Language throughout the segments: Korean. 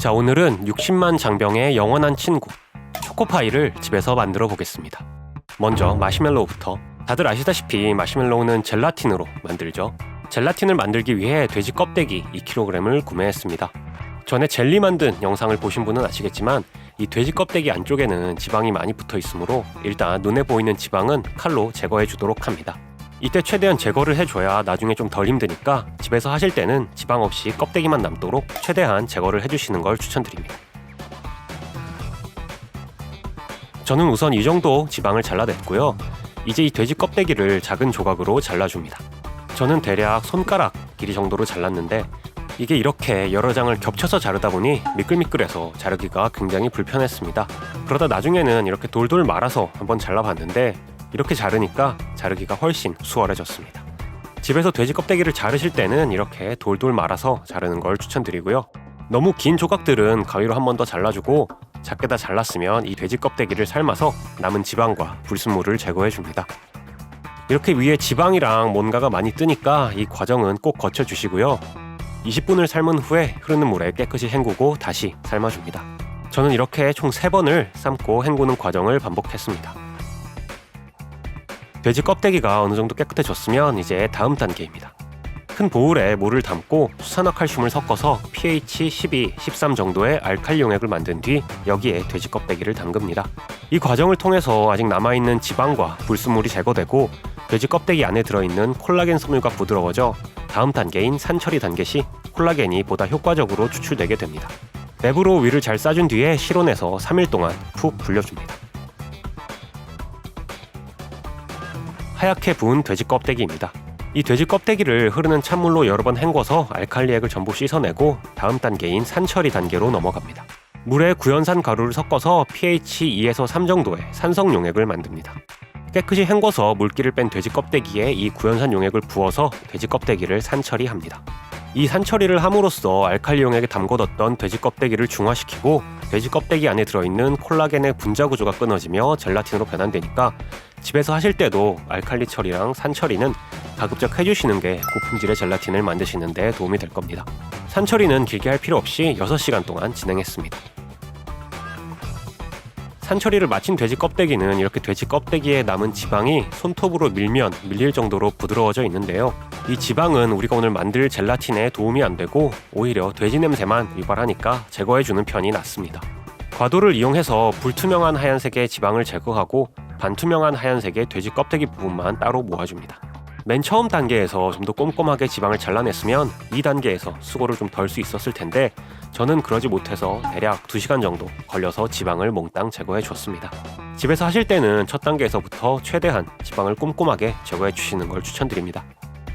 자, 오늘은 60만 장병의 영원한 친구 초코파이를 집에서 만들어 보겠습니다. 먼저 마시멜로우부터. 다들 아시다시피 마시멜로우는 젤라틴으로 만들죠. 젤라틴을 만들기 위해 돼지 껍데기 2kg을 구매했습니다. 전에 젤리 만든 영상을 보신 분은 아시겠지만 이 돼지 껍데기 안쪽에는 지방이 많이 붙어 있으므로 일단 눈에 보이는 지방은 칼로 제거해 주도록 합니다. 이때 최대한 제거를 해줘야 나중에 좀 덜 힘드니까 집에서 하실 때는 지방 없이 껍데기만 남도록 최대한 제거를 해주시는 걸 추천드립니다. 저는 우선 이 정도 지방을 잘라냈고요. 이제 이 돼지 껍데기를 작은 조각으로 잘라줍니다. 저는 대략 손가락 길이 정도로 잘랐는데 이게 이렇게 여러 장을 겹쳐서 자르다 보니 미끌미끌해서 자르기가 굉장히 불편했습니다. 그러다 나중에는 이렇게 돌돌 말아서 한번 잘라봤는데 이렇게 자르니까 자르기가 훨씬 수월해졌습니다. 집에서 돼지 껍데기를 자르실 때는 이렇게 돌돌 말아서 자르는 걸 추천드리고요. 너무 긴 조각들은 가위로 한 번 더 잘라주고 작게 다 잘랐으면 이 돼지 껍데기를 삶아서 남은 지방과 불순물을 제거해줍니다. 이렇게 위에 지방이랑 뭔가가 많이 뜨니까 이 과정은 꼭 거쳐주시고요. 20분을 삶은 후에 흐르는 물에 깨끗이 헹구고 다시 삶아줍니다. 저는 이렇게 총 3번을 삶고 헹구는 과정을 반복했습니다. 돼지 껍데기가 어느 정도 깨끗해졌으면 이제 다음 단계입니다. 큰 보울에 물을 담고 수산화칼슘을 섞어서 pH 12, 13 정도의 알칼리 용액을 만든 뒤 여기에 돼지 껍데기를 담급니다. 이 과정을 통해서 아직 남아있는 지방과 불순물이 제거되고 돼지 껍데기 안에 들어있는 콜라겐 섬유가 부드러워져 다음 단계인 산처리 단계 시 콜라겐이 보다 효과적으로 추출되게 됩니다. 랩으로 위를 잘 싸준 뒤에 실온에서 3일 동안 푹 불려줍니다. 하얗게 부은 돼지 껍데기입니다. 이 돼지 껍데기를 흐르는 찬물로 여러 번 헹궈서 알칼리액을 전부 씻어내고 다음 단계인 산처리 단계로 넘어갑니다. 물에 구연산 가루를 섞어서 pH 2에서 3 정도의 산성 용액을 만듭니다. 깨끗이 헹궈서 물기를 뺀 돼지 껍데기에 이 구연산 용액을 부어서 돼지 껍데기를 산처리합니다. 이 산처리를 함으로써 알칼리 용액에 담궈뒀던 돼지 껍데기를 중화시키고 돼지 껍데기 안에 들어있는 콜라겐의 분자 구조가 끊어지며 젤라틴으로 변환되니까 집에서 하실 때도 알칼리 처리랑 산 처리는 가급적 해주시는 게 고품질의 젤라틴을 만드시는 데 도움이 될 겁니다. 산 처리는 길게 할 필요 없이 6시간 동안 진행했습니다. 산 처리를 마친 돼지 껍데기는 이렇게 돼지 껍데기에 남은 지방이 손톱으로 밀면 밀릴 정도로 부드러워져 있는데요. 이 지방은 우리가 오늘 만들 젤라틴에 도움이 안 되고 오히려 돼지 냄새만 유발하니까 제거해주는 편이 낫습니다. 과도를 이용해서 불투명한 하얀색의 지방을 제거하고 반투명한 하얀색의 돼지 껍데기 부분만 따로 모아줍니다. 맨 처음 단계에서 좀 더 꼼꼼하게 지방을 잘라냈으면 2단계에서 수고를 좀 덜 수 있었을 텐데 저는 그러지 못해서 대략 2시간 정도 걸려서 지방을 몽땅 제거해 줬습니다. 집에서 하실 때는 첫 단계에서부터 최대한 지방을 꼼꼼하게 제거해 주시는 걸 추천드립니다.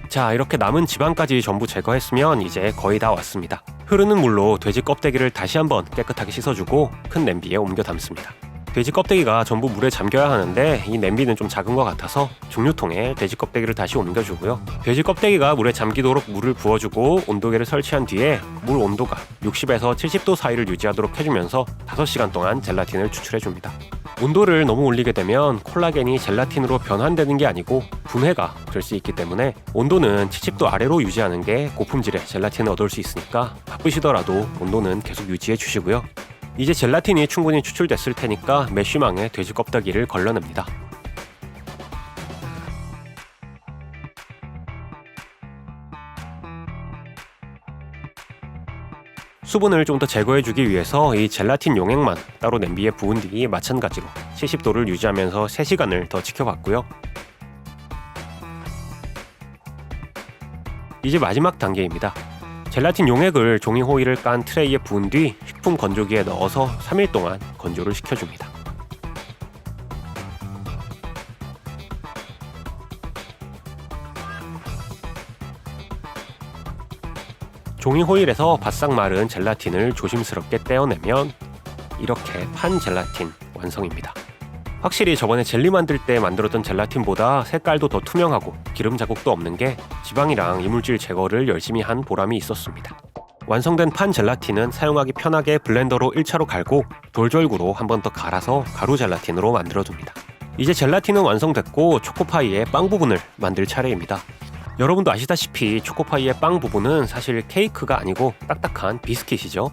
자, 이렇게 남은 지방까지 전부 제거했으면 이제 거의 다 왔습니다. 흐르는 물로 돼지 껍데기를 다시 한번 깨끗하게 씻어주고 큰 냄비에 옮겨 담습니다. 돼지 껍데기가 전부 물에 잠겨야 하는데 이 냄비는 좀 작은 것 같아서 중류통에 돼지 껍데기를 다시 옮겨주고요. 돼지 껍데기가 물에 잠기도록 물을 부어주고 온도계를 설치한 뒤에 물 온도가 60에서 70도 사이를 유지하도록 해주면서 5시간 동안 젤라틴을 추출해줍니다. 온도를 너무 올리게 되면 콜라겐이 젤라틴으로 변환되는 게 아니고 분해가 될 수 있기 때문에 온도는 70도 아래로 유지하는 게 고품질의 젤라틴을 얻을 수 있으니까 바쁘시더라도 온도는 계속 유지해 주시고요. 이제 젤라틴이 충분히 추출됐을 테니까 메쉬망에 돼지 껍데기를 걸러냅니다. 수분을 좀 더 제거해주기 위해서 이 젤라틴 용액만 따로 냄비에 부은 뒤 마찬가지로 70도를 유지하면서 3시간을 더 지켜봤고요. 이제 마지막 단계입니다. 젤라틴 용액을 종이 호일을 깐 트레이에 부은 뒤 식품 건조기에 넣어서 3일 동안 건조를 시켜줍니다. 종이 호일에서 바싹 마른 젤라틴을 조심스럽게 떼어내면 이렇게 판 젤라틴 완성입니다. 확실히 저번에 젤리 만들 때 만들었던 젤라틴보다 색깔도 더 투명하고 기름 자국도 없는 게 지방이랑 이물질 제거를 열심히 한 보람이 있었습니다. 완성된 판 젤라틴은 사용하기 편하게 블렌더로 1차로 갈고 돌절구로 한 번 더 갈아서 가루 젤라틴으로 만들어줍니다. 이제 젤라틴은 완성됐고 초코파이의 빵 부분을 만들 차례입니다. 여러분도 아시다시피 초코파이의 빵 부분은 사실 케이크가 아니고 딱딱한 비스킷이죠.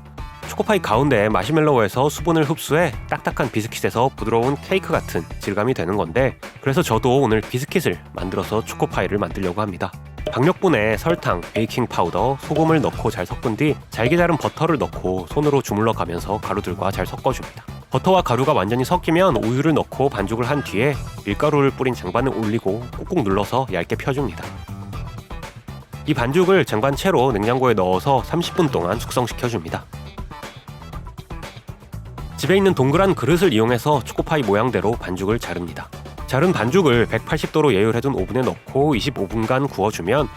초코파이 가운데 마시멜로우에서 수분을 흡수해 딱딱한 비스킷에서 부드러운 케이크 같은 질감이 되는 건데, 그래서 저도 오늘 비스킷을 만들어서 초코파이를 만들려고 합니다. 박력분에 설탕, 베이킹 파우더, 소금을 넣고 잘 섞은 뒤 잘게 자른 버터를 넣고 손으로 주물러 가면서 가루들과 잘 섞어줍니다. 버터와 가루가 완전히 섞이면 우유를 넣고 반죽을 한 뒤에 밀가루를 뿌린 쟁반을 올리고 꾹꾹 눌러서 얇게 펴줍니다. 이 반죽을 쟁반채로 냉장고에 넣어서 30분 동안 숙성시켜줍니다. 집에 있는 동그란 그릇을 이용해서 초코파이 모양대로 반죽을 자릅니다. 자른 반죽을 180도로 예열해둔 오븐에 넣고 25분간 구워주면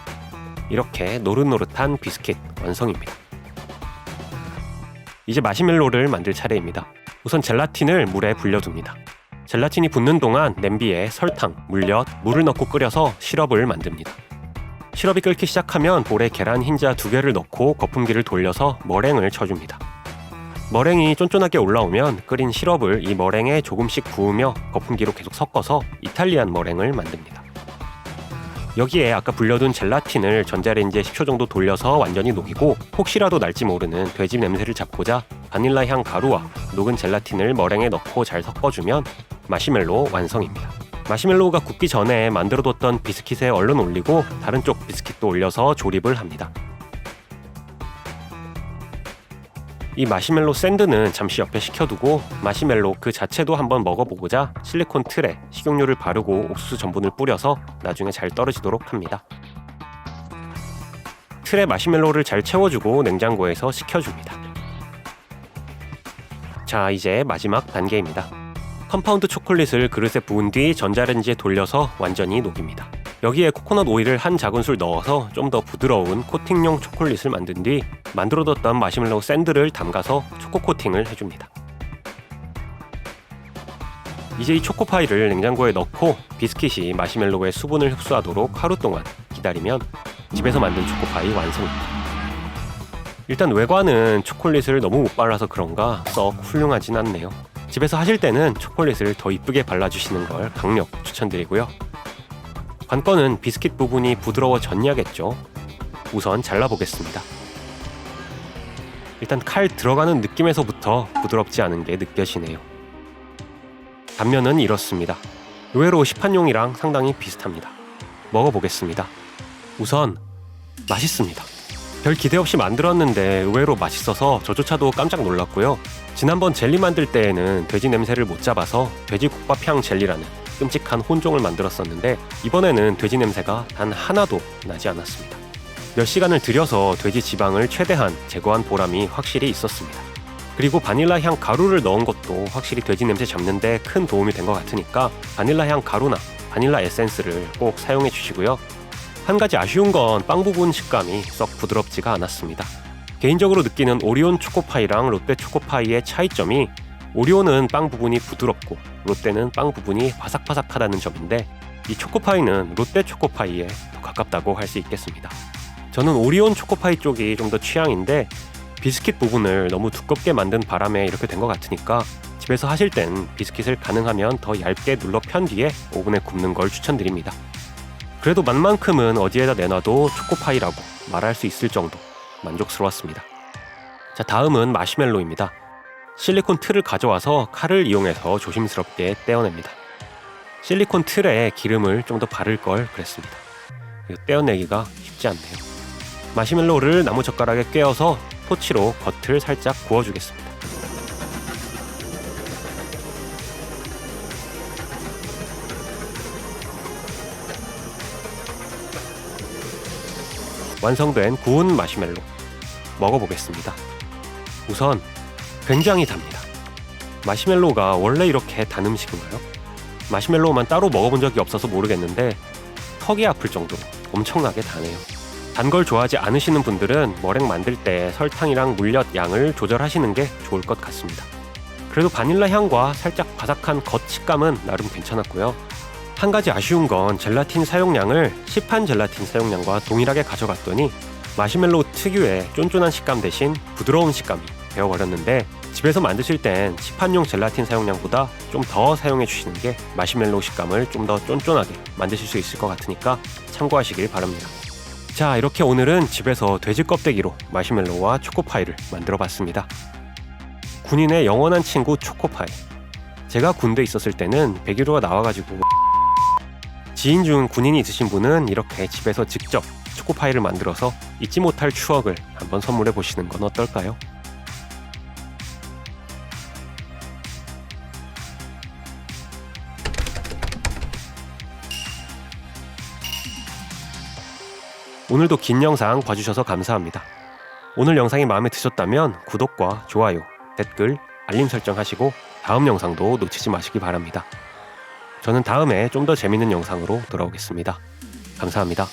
이렇게 노릇노릇한 비스킷 완성입니다. 이제 마시멜로를 만들 차례입니다. 우선 젤라틴을 물에 불려둡니다. 젤라틴이 붙는 동안 냄비에 설탕, 물엿, 물을 넣고 끓여서 시럽을 만듭니다. 시럽이 끓기 시작하면 볼에 계란 흰자 2개를 넣고 거품기를 돌려서 머랭을 쳐줍니다. 머랭이 쫀쫀하게 올라오면 끓인 시럽을 이 머랭에 조금씩 부으며 거품기로 계속 섞어서 이탈리안 머랭을 만듭니다. 여기에 아까 불려둔 젤라틴을 전자레인지에 10초 정도 돌려서 완전히 녹이고, 혹시라도 날지 모르는 돼지 냄새를 잡고자 바닐라 향 가루와 녹은 젤라틴을 머랭에 넣고 잘 섞어주면 마시멜로 완성입니다. 마시멜로우가 굳기 전에 만들어뒀던 비스킷에 얼른 올리고 다른 쪽 비스킷도 올려서 조립을 합니다. 이 마시멜로 샌드는 잠시 옆에 식혀두고 마시멜로 그 자체도 한번 먹어보고자 실리콘 틀에 식용유를 바르고 옥수수 전분을 뿌려서 나중에 잘 떨어지도록 합니다. 틀에 마시멜로를 잘 채워주고 냉장고에서 식혀줍니다. 자, 이제 마지막 단계입니다. 컴파운드 초콜릿을 그릇에 부은 뒤 전자레인지에 돌려서 완전히 녹입니다. 여기에 코코넛 오일을 한 작은술 넣어서 좀 더 부드러운 코팅용 초콜릿을 만든 뒤 만들어뒀던 마시멜로우 샌드를 담가서 초코 코팅을 해줍니다. 이제 이 초코파이를 냉장고에 넣고 비스킷이 마시멜로우의 수분을 흡수하도록 하루 동안 기다리면 집에서 만든 초코파이 완성입니다. 일단 외관은 초콜릿을 너무 못 발라서 그런가 썩 훌륭하진 않네요. 집에서 하실 때는 초콜릿을 더 이쁘게 발라주시는 걸 강력 추천드리고요. 관건은 비스킷 부분이 부드러워졌냐겠죠. 우선 잘라보겠습니다. 일단 칼 들어가는 느낌에서부터 부드럽지 않은 게 느껴지네요. 단면은 이렇습니다. 의외로 시판용이랑 상당히 비슷합니다. 먹어보겠습니다. 우선 맛있습니다. 별 기대 없이 만들었는데 의외로 맛있어서 저조차도 깜짝 놀랐고요. 지난번 젤리 만들 때에는 돼지 냄새를 못 잡아서 돼지국밥향 젤리라는 끔찍한 혼종을 만들었었는데, 이번에는 돼지 냄새가 단 하나도 나지 않았습니다. 몇 시간을 들여서 돼지 지방을 최대한 제거한 보람이 확실히 있었습니다. 그리고 바닐라 향 가루를 넣은 것도 확실히 돼지 냄새 잡는데 큰 도움이 된 것 같으니까 바닐라 향 가루나 바닐라 에센스를 꼭 사용해 주시고요. 한 가지 아쉬운 건 빵 부분 식감이 썩 부드럽지가 않았습니다. 개인적으로 느끼는 오리온 초코파이랑 롯데 초코파이의 차이점이, 오리온은 빵 부분이 부드럽고 롯데는 빵 부분이 바삭바삭하다는 점인데, 이 초코파이는 롯데 초코파이에 더 가깝다고 할 수 있겠습니다. 저는 오리온 초코파이 쪽이 좀 더 취향인데, 비스킷 부분을 너무 두껍게 만든 바람에 이렇게 된 것 같으니까 집에서 하실 땐 비스킷을 가능하면 더 얇게 눌러 편 뒤에 오븐에 굽는 걸 추천드립니다. 그래도 맛만큼은 어디에다 내놔도 초코파이라고 말할 수 있을 정도 만족스러웠습니다. 자, 다음은 마시멜로입니다. 실리콘 틀을 가져와서 칼을 이용해서 조심스럽게 떼어냅니다. 실리콘 틀에 기름을 좀 더 바를 걸 그랬습니다. 이거 떼어내기가 쉽지 않네요. 마시멜로를 나무젓가락에 꿰어서 토치로 겉을 살짝 구워주겠습니다. 완성된 구운 마시멜로 먹어보겠습니다. 우선 굉장히 답니다. 마시멜로가 원래 이렇게 단 음식인가요? 마시멜로만 따로 먹어본 적이 없어서 모르겠는데 턱이 아플 정도로 엄청나게 다네요. 단 걸 좋아하지 않으시는 분들은 머랭 만들 때 설탕이랑 물엿 양을 조절하시는 게 좋을 것 같습니다. 그래도 바닐라 향과 살짝 바삭한 겉 식감은 나름 괜찮았고요. 한 가지 아쉬운 건 젤라틴 사용량을 시판 젤라틴 사용량과 동일하게 가져갔더니 마시멜로 특유의 쫀쫀한 식감 대신 부드러운 식감이 되어버렸는데, 집에서 만드실 땐 시판용 젤라틴 사용량보다 좀 더 사용해 주시는 게 마시멜로우 식감을 좀 더 쫀쫀하게 만드실 수 있을 것 같으니까 참고하시길 바랍니다. 자, 이렇게 오늘은 집에서 돼지 껍데기로 마시멜로우와 초코파이를 만들어 봤습니다. 군인의 영원한 친구 초코파이. 제가 군대 있었을 때는 101호가 나와가지고 지인 중 군인이 있으신 분은 이렇게 집에서 직접 초코파이를 만들어서 잊지 못할 추억을 한번 선물해 보시는 건 어떨까요? 오늘도 긴 영상 봐주셔서 감사합니다. 오늘 영상이 마음에 드셨다면 구독과 좋아요, 댓글, 알림 설정하시고 다음 영상도 놓치지 마시기 바랍니다. 저는 다음에 좀 더 재밌는 영상으로 돌아오겠습니다. 감사합니다.